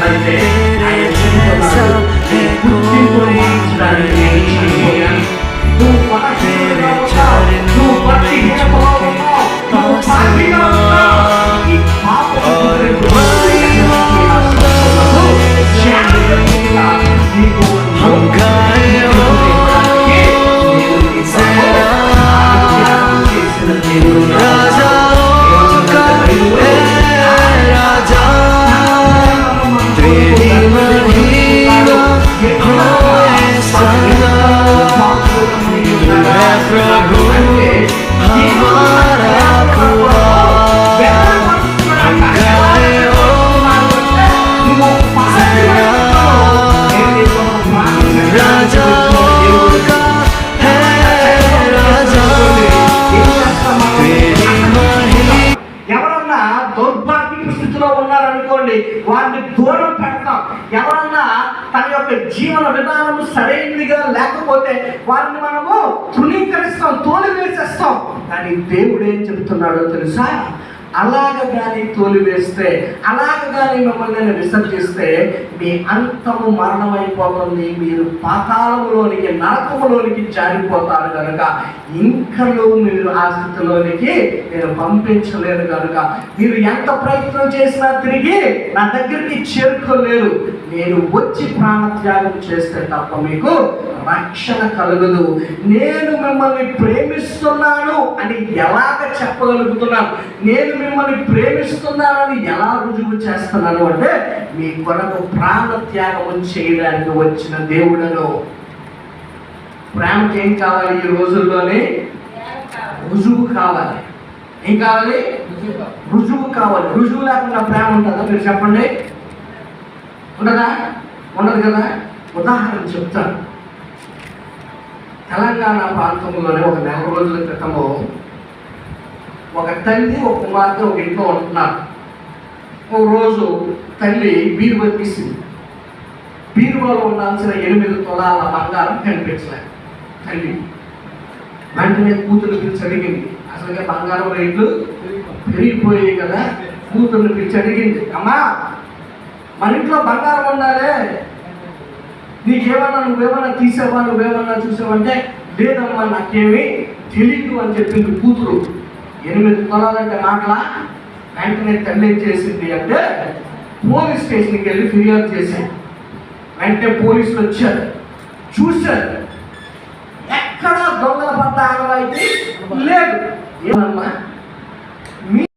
అంటే ఆయన చెప్తున్నాడు, నీ గుర్తింపును మార్చడానికి చనిపోయాను. నువ్వు బలహీనుడిగా ఉన్నావు, నువ్వు భక్తిహీనతలో ఉన్నావు, నువ్వు పాపిగా ఉన్నావు. ఈ పాపపు గుర్తింపు జాగ్రత్తగా నీకు దౌర్భాగ్య స్థితిలో ఉన్నారనుకోండి, వారిని దూరం పెడతాం. ఎవరన్నా తన యొక్క జీవన విధానం సరైనదిగా లేకపోతే వారిని మనము తృణీకరిస్తాం, తోలివేసేస్తాం. కానీ దేవుడు ఏం చెప్తున్నాడో తెలుసా? అలాగ కానీ తోలివేస్తే, అలాగ కానీ మిమ్మల్ని నేను విసర్జిస్తే మీ అంతము మరణమైపోతుంది, మీరు పాతాళములోనికి, నరకములోనికి జారిపోతారు కనుక ఇంకలో మీరు ఆ స్థితిలోనికి నేను పంపించలేను కనుక మీరు ఎంత ప్రయత్నం చేసినా తిరిగి నా దగ్గరికి చేరుకోలేరు. నేను వచ్చి ప్రాణత్యాగం చేస్తే తప్ప మీకు రక్షణ కలుగదు. నేను మిమ్మల్ని ప్రేమిస్తున్నాను అని ఎలాగ చెప్పగలుగుతున్నాను? నేను మిమ్మల్ని ప్రేమిస్తున్నానని ఎలా రుజువు చేస్తున్నాను అంటే మీ కొరకు ప్రాణత్యాగం చేయడానికి వచ్చిన దేవుడను. ప్రేమకి ఏం కావాలి? ఈ రోజుల్లోనే రుజువు కావాలి. ఏం కావాలి? రుజువు కావాలి. రుజువు లేకుండా ప్రేమ ఉంటుందా? మీరు చెప్పండి. ఉండదా? ఉండదు కదా. ఉదాహరణ చెప్తాను. తెలంగాణ ప్రాంతంలోనే ఒక 4 రోజుల క్రితము ఒక తల్లి, ఒక కుమార్తె ఒక ఇంట్లో ఉంటున్నారు. ఒక రోజు తల్లి బీరువా తీసింది. బీరువాలో ఉండాల్సిన 8 తులాల బంగారం కనిపించలేదు తల్లి. వెంటనే కూతురు పిలిచి అడిగింది. అసలుగా బంగారం రేట్లు పెరిగిపోయాయి కదా. కూతుర్ని పిలిచి అడిగింది, అమ్మా మన ఇంట్లో బంగారం ఉండాలి, నీకేమన్నా, నువ్వేమన్నా తీసావా, నువ్వేమన్నా చూసావంటే లేదమ్మా నాకేమీ తెలియదు అని చెప్పింది కూతురు. 8 తులాలంటే మాటలా? వెంటనే తల్లి ఏం చేసింది అంటే పోలీస్ స్టేషన్కి వెళ్ళి ఫిర్యాదు చేసింది. వెంటనే పోలీసులు వచ్చారు, చూశారు. ఎక్కడా దొంగల పట్ల ఆనవాయితీ లేదు. ఏమమ్మా